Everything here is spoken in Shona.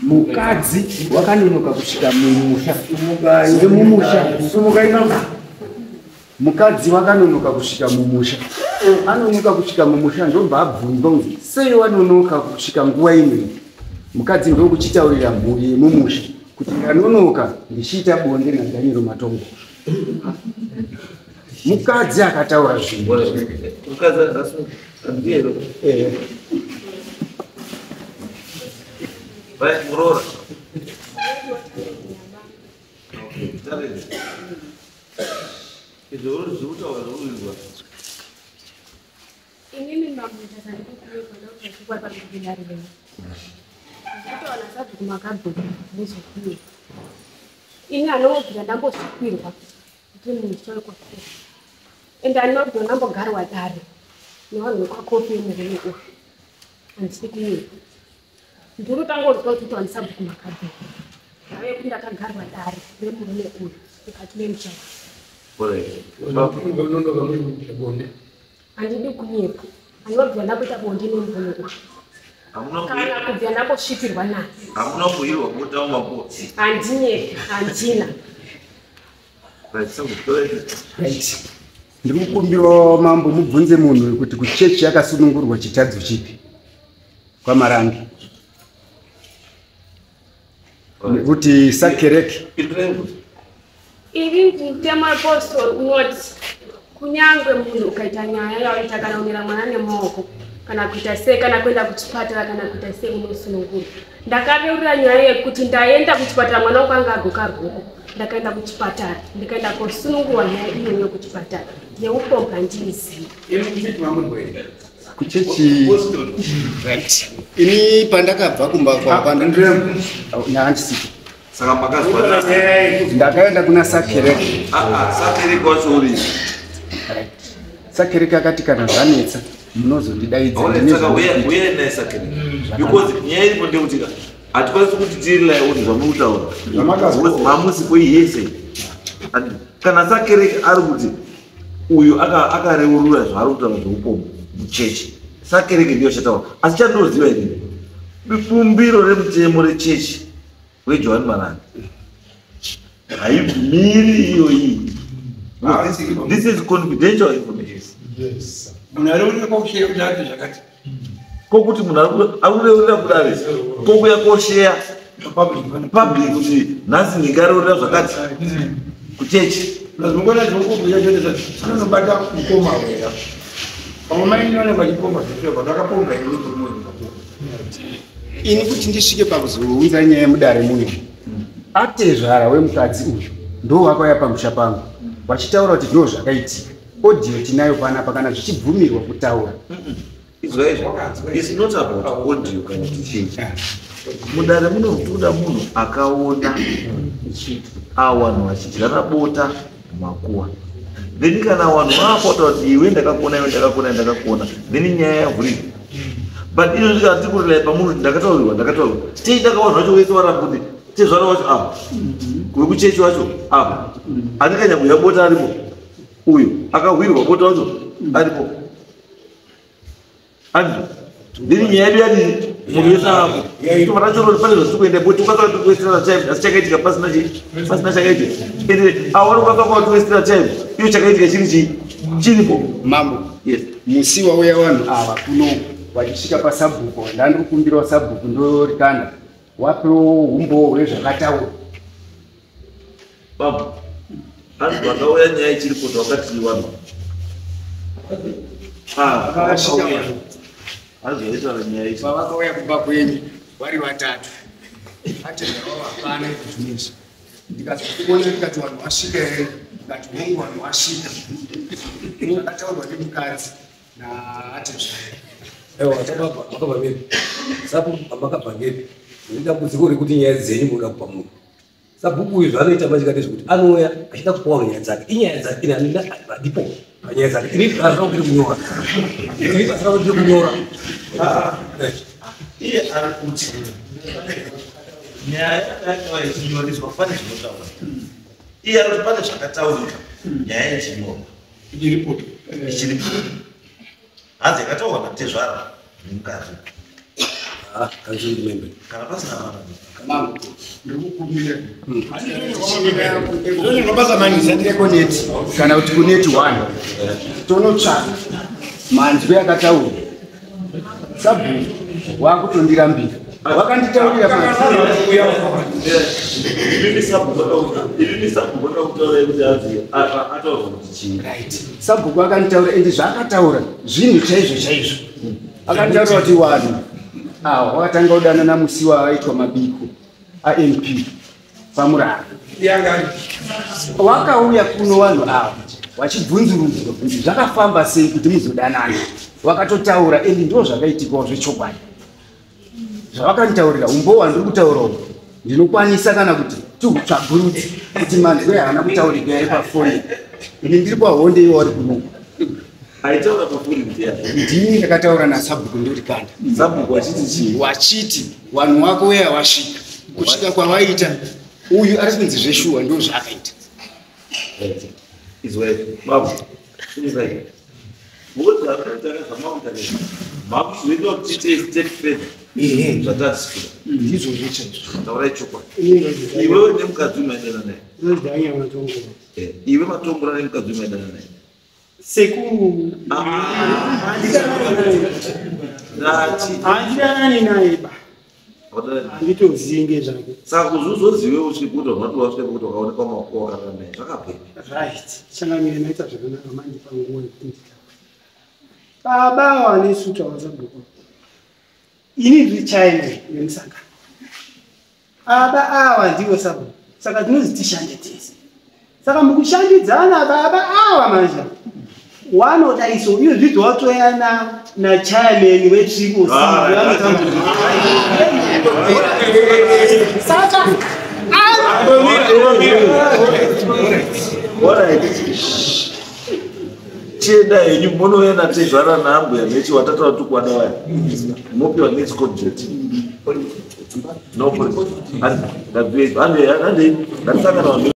mukadzi wakanonoka kusvika mumusha ngemumusha mukadzi wakanonoka kusvika mumusha anonoka kusvika mumusha ndobva abvunzwa kuti sei wanonoka kusvika nguva imwe mukadzi ndokuchitaurira mhuri yemumusha kuti ndanonoka ndichiita bonde naDaniel Matongo mukadzi akataura zvinhu Vai, Murora. Ini mamuja sana kwa sababu binari leo. Mtoto anasabu kumakabu nizo hiyo. Ini anogira ndambo sikwirwa. Kuti mushoro kwa kwa. Enda anogira ndambo garwa dare. Ni wangu kwa kofi mwenyewe. Anisikie. Nduru tango kuti anisabu kumakabu. Nawe kunda kagarwa dare. Ndio mwenyewe huyo. Ikatile mchana. Pole. Ngonono kama bonde. Andidi kunyepa. Anobva nakuita bonde nemvungu. Kana kubva nakusvikirwa naye. Hamuna kuiwa kuta umapo. Andinyepa, andina. Right. Ndikukumbira mambo mubvunze munhu kuti kuchechi yakasunungurwa chitadzo chipi kwa Marangi. Kuti sakereke. Ivi mtema apostle unoti kunyangwe munhu ukaita nyaya yawaita kana unira mwana nemaoko kana kuita sei kana kwenda kuchipatara kana kuita sei unosunungura. Ndakaveurira nyaya yekuti ndaenda kuchipatara mwana wangu agoka ruoko. Ndakaenda kuchipatara ndikaenda kosunungurwa nyaya iyoyo kuchipatara yeupomba ndizi. Kuchechi right. Ini pandakabva kumba kwa pandandrem naantisiki. Saka makazwa Ndakaenda kuna sakereke. Sakereke wacho uri. Sakereke akati kana zvanetsa munozondidaidza saka uye naye sakereke because nyaya iripo ndekuti hatikwanisi kuti tirilai kuti zvamutaura mamusi kweyese kana sakereke ari kuti uyu akareurura zvaari kutaura zveupomu muchechi sakereke ndiyo chataura asi chandoziva inini bumbiro remutemo rechechi weJohani Marangi haibvumiri iyoyi. This is confidential information. Yes. Munarona kokushare kudari zvakati. Kokuti munhu arikureurira kudari kokuya koshare public kuti nhasi ndingareurira zvakati kuchechi. Lazima zvokubhuya zvese zvinobata mukoma wera. Pamwe mainona pachikoma zvese vakapomba ini kuti munhu ini kuti ndisvike pakuzounza nyaya yemudare muno atezvara wemukadzi uyu ndo wakauya pamusha pangu vachitaura kuti ndo zvakaitika audio tinayo panapa kana zvichibvumirwa kutaura. It's not about audio kana kuchechi. Mudare munobuda munhu akaona awanhu vachidyana bota mumakuwa then kana vanhu vaapota kuti iwe ndakakuona then nyaya yavhurika. But ino ndikati kurilai pamunhu ndakataurirwa tei ndakawanhu vacho wese varambuti tezvara wacho apa wekuchechi wacho apa andikanyamboya bota aripo uyu akahwirwa bota wacho aripo andro then nyaya yedu yadi munhu wese apo tomatachorori pane zvasiri kuenda boti ukasaka tikuwestera time asi chakaitika pasina chakaitika ende awari ukasaka watiwestera time iyo chakaitika chiripo mambo. Yes. Musi wauya vanhu ava kuno vachisvika pasabhuku ndandiri kukumbirawo sabhuku ndorikanda wapewo umbo hwezvakataura babu anhu vakauya nyaya ichiripo wakati vanhu azoitaura nyaya ichi pavakauya kumba kwenyu vari vatatu atezvarawo hapana izvizvinezvi ndikazokuona ndikati vanhu vasvika here ndikati hongu vanhu vasvika zvakataurwa nemukadzi naatezvara. Ewa tababa makabangeni sabu amakabangeni ndambudziko rekuti nyaya dzenyu munoda kupa munhu sabhuku izvo anoita machikati zvekuti anouya achida kupawo nyaya dzake inyaya dzake ine hadipo panyaya dzake ini basa rangu ndiri kunyora iye ari kuti nyaya yakaiva ichinyoreswa pane zvinotaura iye ari kuti pane zvakataurika nyaya ichinyorwa ichiripo hanzi yakataurwa natezvara nemukati council member. Kana pasina vana. Mama, ndikukumbira. Ndoni ngabasa mani zandire Connect kana kuti connect 1 tonotsvaka manzwi akataura sabhu wakutondira mbiri wakanditaurira sabhuku akanditaura endi zvaakataura zvinhu chaizvo akanditaura kuti vanhu wakatanga kudana namusiwa aitwa mabiko amp pamurara wakauya kuno vanhu ava vachibvunzurudzwa kuti zvakafamba sei kuti muzodanana wakatotaura endi ndo zvakaitikawo zvechokwadi zvavakanditaurira umbova ndiri kutaurawo ndinokwanisa kana kuti tutsvagurudzi kuti manzwi haana kutaurika here pafoni ini ndiri pahonde iwo ari kuno aitaura pafoni ndini ndakataura nasabhuku ndiri kanda sabhuku wachiti chii wachiti vanhu wako weya wasvika kusvika kwavaita uyu ari kunzi zveshuwa ndo zvaakaita izwe babu izai mukuti makuzoita kuti tiite fedha zvatatisika ndizvo zvechaizvo taurai chokwadi iwewe nemukadzi umaendana naye iwe matombora nemukadzi umaendana naye sekuru handidanani naye ba handitozivi zvake saka kuzozive uchikuta unatoasvika kuti wakaonekwa makuwa wakanana naye zvakapei right changamire maita zvakanaka mandipa nguva yekuti baba vanesuta wasabhuku ini ndiri china nemusangano baba ava ndivo sabhuku saka tinozi tishande tese saka mukushandidzana baba ava manja wanoda iso iyo zvidzo watoyana nachairman wetriple saka chienda henyu munoenda tezvara nhambwe nechi watataura tukwana waya mopiwa nechicodjet no problem.